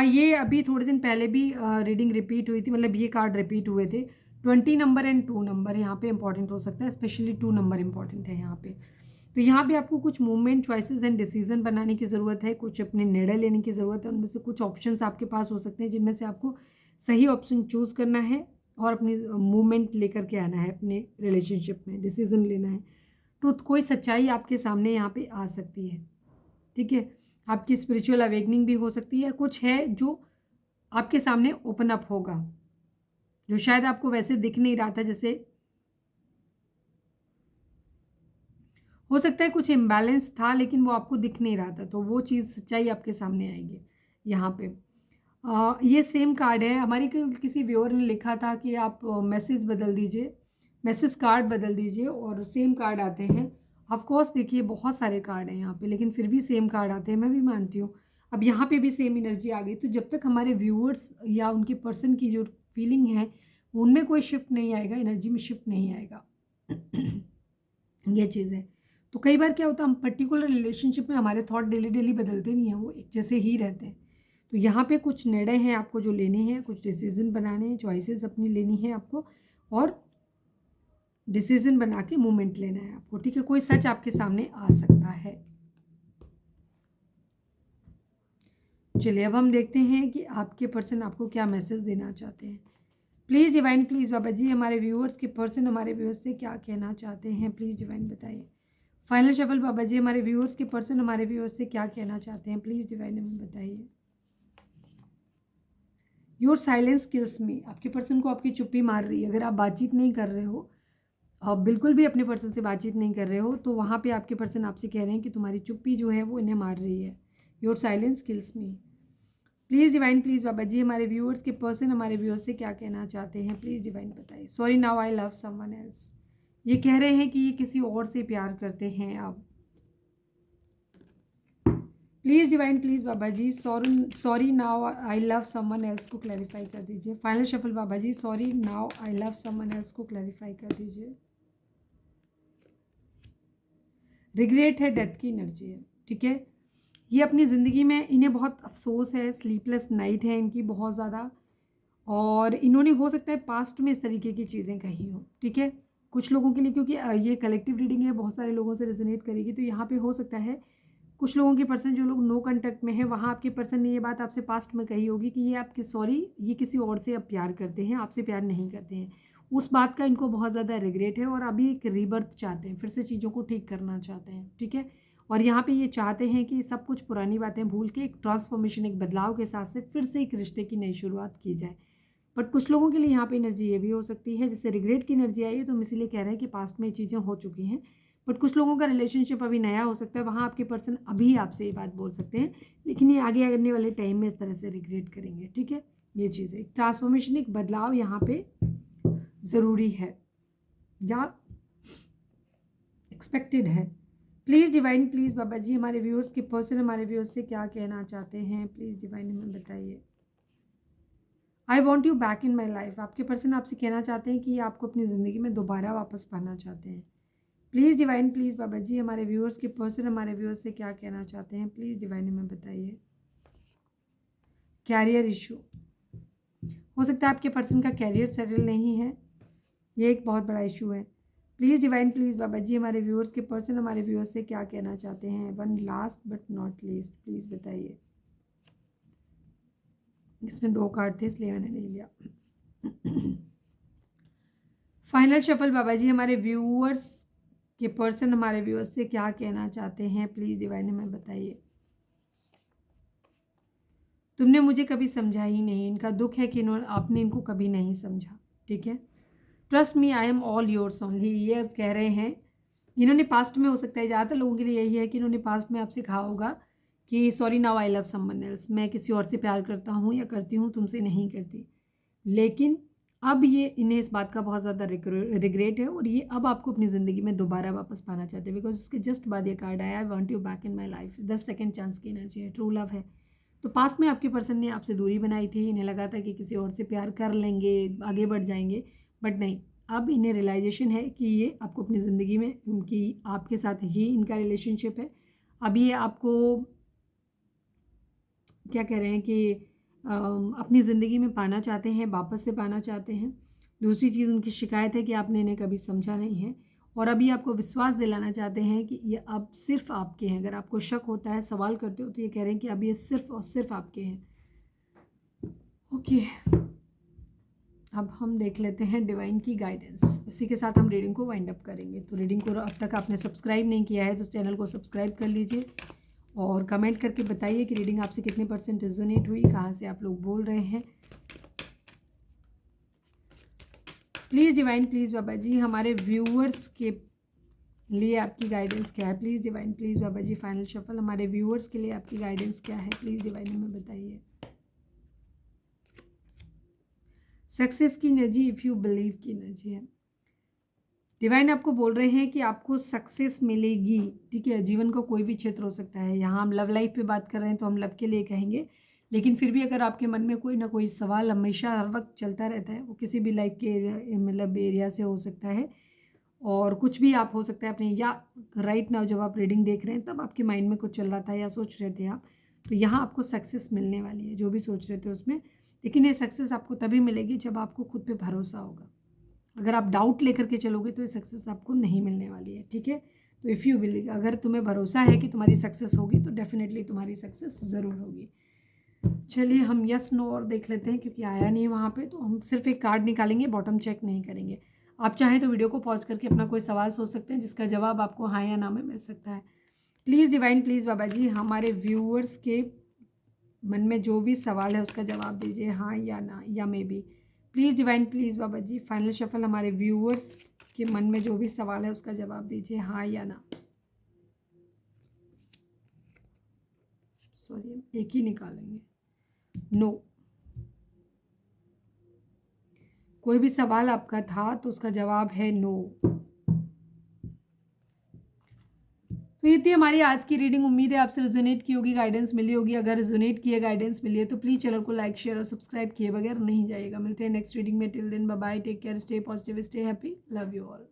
ये अभी थोड़े दिन पहले भी रीडिंग रिपीट हुई थी, मतलब ये कार्ड रिपीट हुए थे। 20 नंबर एंड 2 नंबर यहाँ पे इंपॉर्टेंट हो सकता है, स्पेशली 2 नंबर इंपॉर्टेंट है यहाँ पे। तो यहाँ पे आपको कुछ मूवमेंट, चॉइसेस एंड डिसीजन बनाने की ज़रूरत है, कुछ अपने निर्णय लेने की ज़रूरत है। उनमें से कुछ ऑप्शंस आपके पास हो सकते हैं जिनमें से आपको सही ऑप्शन चूज़ करना है और अपनी मूवमेंट लेकर के आना है अपने रिलेशनशिप में, डिसीजन लेना है। ट्रुथ, कोई सच्चाई आपके सामने यहाँ पे आ सकती है। ठीक है, आपकी स्पिरिचुअल अवेकनिंग भी हो सकती है, कुछ है जो आपके सामने ओपन अप होगा जो शायद आपको वैसे दिख नहीं रहा था। जैसे हो सकता है कुछ इम्बैलेंस था लेकिन वो आपको दिख नहीं रहा था, तो वो चीज़, सच्चाई आपके सामने आएगी यहाँ पे। ये सेम कार्ड है। हमारी किसी व्यूअर ने लिखा था कि आप मैसेज बदल दीजिए, मैसेज कार्ड बदल दीजिए, और सेम कार्ड आते हैं। ऑफ कोर्स देखिए बहुत सारे कार्ड हैं यहाँ पे, लेकिन फिर भी सेम कार्ड आते हैं, मैं भी मानती हूँ। अब यहाँ पे भी सेम एनर्जी आ गई, तो जब तक हमारे व्यूअर्स या उनके पर्सन की जो फीलिंग है उनमें कोई शिफ्ट नहीं आएगा, एनर्जी में शिफ्ट नहीं आएगा। ये चीज़ है। तो कई बार क्या होता है, हम पर्टिकुलर रिलेशनशिप में हमारे थॉट डेली डेली बदलते नहीं हैं, वो एक जैसे ही रहते हैं। तो यहाँ पे कुछ निर्णय हैं आपको जो लेने हैं, कुछ डिसीजन बनाने हैं, चॉइसेस अपनी लेनी है आपको, और डिसीजन बना के मूवमेंट लेना है आपको। ठीक है, कोई सच आपके सामने आ सकता है। चलिए अब हम देखते हैं कि आपके पर्सन आपको क्या मैसेज देना चाहते हैं। प्लीज़ डिवाइन, प्लीज़ बाबा जी, हमारे व्यूअर्स के पर्सन हमारे व्यूअर्स से क्या कहना चाहते हैं, प्लीज़ डिवाइन बताइए। फाइनल शफल बाबा जी, हमारे व्यूअर्स के पर्सन हमारे व्यूअर्स से क्या कहना चाहते हैं, प्लीज़ डिवाइन हमें बताइए। योर साइलेंस किल्स मी, आपके पर्सन को आपकी चुप्पी मार रही है। अगर आप बातचीत नहीं कर रहे हो, आप बिल्कुल भी अपने पर्सन से बातचीत नहीं कर रहे हो, तो वहाँ पे आपके पर्सन आपसे कह रहे हैं कि तुम्हारी चुप्पी जो है वो इन्हें मार रही है। Your silence kills me. Please divine, please बाबा जी, हमारे व्यूअर्स के पर्सन हमारे व्यूअर्स से क्या कहना चाहते हैं, प्लीज़ डिवाइन बताइए। Sorry now I love someone else, ये कह रहे हैं कि ये किसी और से प्यार करते हैं अब। Please divine, please Baba ji, sorry now I love someone else को क्लैरिफाई कर दीजिए। Final shuffle Baba ji, sorry now I love someone else को क्लैरिफाई कर दीजिए। रिग्रेट है, डेथ की एनर्जी है। ठीक है, ये अपनी ज़िंदगी में इन्हें बहुत अफसोस है, स्लीपलेस नाइट है इनकी बहुत ज़्यादा, और इन्होंने हो सकता है पास्ट में इस तरीके की चीज़ें कही हों। ठीक है, कुछ लोगों के लिए, क्योंकि ये कलेक्टिव रीडिंग है, बहुत सारे लोगों से रेजोनेट करेगी, तो यहाँ पे हो सकता है कुछ लोगों के पर्सन, जो लोग नो कांटेक्ट में है, वहाँ आपके पर्सन ने ये बात आपसे पास्ट में कही होगी कि ये आपके, सॉरी, ये किसी और से अब प्यार करते हैं, आपसे प्यार नहीं करते हैं। उस बात का इनको बहुत ज़्यादा रिग्रेट है और अभी एक रीबर्थ चाहते हैं, फिर से चीज़ों को ठीक करना चाहते हैं। ठीक है, और यहाँ पे ये चाहते हैं कि सब कुछ पुरानी बातें भूल के एक ट्रांसफॉर्मेशन, एक बदलाव के साथ से फिर से एक रिश्ते की नई शुरुआत की जाए। बट कुछ लोगों के लिए यहाँ पे एनर्जी ये भी हो सकती है, जैसे रिग्रेट की एनर्जी आई है, तो हम इसीलिए कह रहे हैं कि पास्ट में ये चीज़ें हो चुकी हैं। बट कुछ लोगों का रिलेशनशिप अभी नया हो सकता है, वहाँ आपके पर्सन अभी आपसे ये बात बोल सकते हैं, लेकिन ये आगे आने वाले टाइम में इस तरह से रिग्रेट करेंगे। ठीक है, ये चीज़ है, एक ट्रांसफॉर्मेशन, एक बदलाव यहाँ पे ज़रूरी है या एक्सपेक्टेड है। प्लीज़ डिवाइन, प्लीज़ बाबा जी, हमारे व्यूअर्स के पर्सन हमारे व्यूअर्स से क्या कहना चाहते हैं, प्लीज़ डिवाइन हमें बताइए। I want you back in my life, आपके पर्सन आपसे कहना चाहते हैं कि आपको अपनी ज़िंदगी में दोबारा वापस पाना चाहते हैं। प्लीज़ डिवाइन, प्लीज़ बाबा जी हमारे व्यूअर्स के पर्सन हमारे व्यूअर्स से क्या कहना चाहते हैं, प्लीज़ डिवाइन हमें बताइए। कैरियर इशू, हो सकता है आपके पर्सन का कैरियर सेटल नहीं है, ये एक बहुत बड़ा इशू है। प्लीज़ डिवाइन, प्लीज़ बाबा जी हमारे व्यूअर्स के पर्सन हमारे व्यूअर्स से क्या कहना चाहते हैं। One last but not least, please बताइए। इसमें 2 कार्ड थे इसलिए मैंने नहीं लिया। फाइनल शफल बाबा जी हमारे व्यूअर्स के पर्सन हमारे व्यूअर्स से क्या कहना चाहते हैं, प्लीज़ डिवाइन हमें बताइए। तुमने मुझे कभी समझा ही नहीं, इनका दुख है कि आपने इनको कभी नहीं समझा। ठीक है, trust me I am all yours only, ये कह रहे हैं। इन्होंने पास्ट में, हो सकता है ज़्यादातर लोगों के लिए यही है कि इन्होंने पास्ट में आपसे कहा होगा कि sorry now I love someone else, मैं किसी और से प्यार करता हूँ या करती हूँ, तुमसे नहीं करती। लेकिन अब ये इन्हें इस बात का बहुत ज़्यादा रिग्रेट है और ये अब आपको अपनी ज़िंदगी में दोबारा वापस पाना चाहते हैं। बिकॉज इसके जस्ट बाद ये कार्ड आया, I want you back in my life. 10 second chance की एनर्जी है, ट्रू लव है। तो पास्ट में आपके पर्सन ने आपसे दूरी बनाई थी, इन्हें लगा था कि किसी और से प्यार कर लेंगे, आगे बढ़ जाएंगे, बट नहीं, अब इन्हें रियलाइजेशन है कि ये आपको अपनी ज़िंदगी में, उनकी आपके साथ ही इनका रिलेशनशिप है। अब ये आपको क्या कह रहे हैं कि अपनी ज़िंदगी में पाना चाहते हैं, वापस से पाना चाहते हैं। दूसरी चीज़ उनकी शिकायत है कि आपने इन्हें कभी समझा नहीं है और अभी आपको विश्वास दिलाना चाहते हैं कि ये अब सिर्फ आपके हैं। अगर आपको शक होता है, सवाल करते हो, तो ये कह रहे हैं कि अब ये सिर्फ और सिर्फ आपके हैं। ओके, अब हम देख लेते हैं डिवाइन की गाइडेंस। इसी के साथ हम रीडिंग को वाइंड अप करेंगे। तो रीडिंग को अब तक आपने सब्सक्राइब नहीं किया है तो चैनल को सब्सक्राइब कर लीजिए और कमेंट करके बताइए कि रीडिंग आपसे कितने % रेजोनेट हुई, कहाँ से आप लोग बोल रहे हैं। प्लीज़ डिवाइन, प्लीज़ बाबा जी हमारे व्यूअर्स के लिए आपकी गाइडेंस क्या है। Please divine, please Baba ji final shuffle हमारे व्यूअर्स के लिए आपकी गाइडेंस क्या है, प्लीज़ डिवाइन हमें बताइए। सक्सेस की एनर्जी, इफ़ यू बिलीव की एनर्जी है। डिवाइन आपको बोल रहे हैं कि आपको सक्सेस मिलेगी। ठीक है, जीवन का कोई भी क्षेत्र हो सकता है। यहाँ हम लव लाइफ पे बात कर रहे हैं तो हम लव के लिए कहेंगे, लेकिन फिर भी अगर आपके मन में कोई ना कोई सवाल हमेशा हर वक्त चलता रहता है, वो किसी भी लाइफ के एरिया से हो सकता है और कुछ भी आप हो सकता है अपने, या राइट नाउ जब आप रीडिंग देख रहे हैं तब आपके माइंड में कुछ चल रहा था या सोच रहे थे आप, तो यहाँ आपको सक्सेस मिलने वाली है जो भी सोच रहे थे उसमें। लेकिन ये सक्सेस आपको तभी मिलेगी जब आपको खुद पे भरोसा होगा। अगर आप डाउट लेकर के चलोगे तो ये सक्सेस आपको नहीं मिलने वाली है। ठीक है, तो इफ़ यू बिलीव, अगर तुम्हें भरोसा है कि तुम्हारी सक्सेस होगी तो डेफिनेटली तुम्हारी सक्सेस ज़रूर होगी। चलिए हम यस नो और देख लेते हैं, क्योंकि आया नहीं वहाँ पे, तो हम सिर्फ एक कार्ड निकालेंगे, बॉटम चेक नहीं करेंगे। आप चाहें तो वीडियो को पॉज करके अपना कोई सवाल सोच सकते हैं जिसका जवाब आपको हाँ या ना में मिल सकता है। प्लीज़ डिवाइन, प्लीज़ बाबा जी हमारे व्यूअर्स के मन में जो भी सवाल है उसका जवाब दीजिए, हाँ या ना या maybe. Please divine, please Baba ji final shuffle हमारे व्यूअर्स के मन में जो भी सवाल है उसका जवाब दीजिए, हाँ या ना। सॉरी, हम एक ही निकालेंगे, नो। कोई भी सवाल आपका था तो उसका जवाब है नो। तो ये थी हमारी आज की रीडिंग। उम्मीद है आपसे रेजोनेट की होगी, गाइडेंस मिली होगी। अगर रेजोनेट किए, गाइडेंस मिली है तो प्लीज़ चैनल को लाइक, शेयर और सब्सक्राइब किए बगैर नहीं जाइएगा। मिलते हैं नेक्स्ट रीडिंग में। Till then bye bye, take care, stay positive, stay happy, love you all.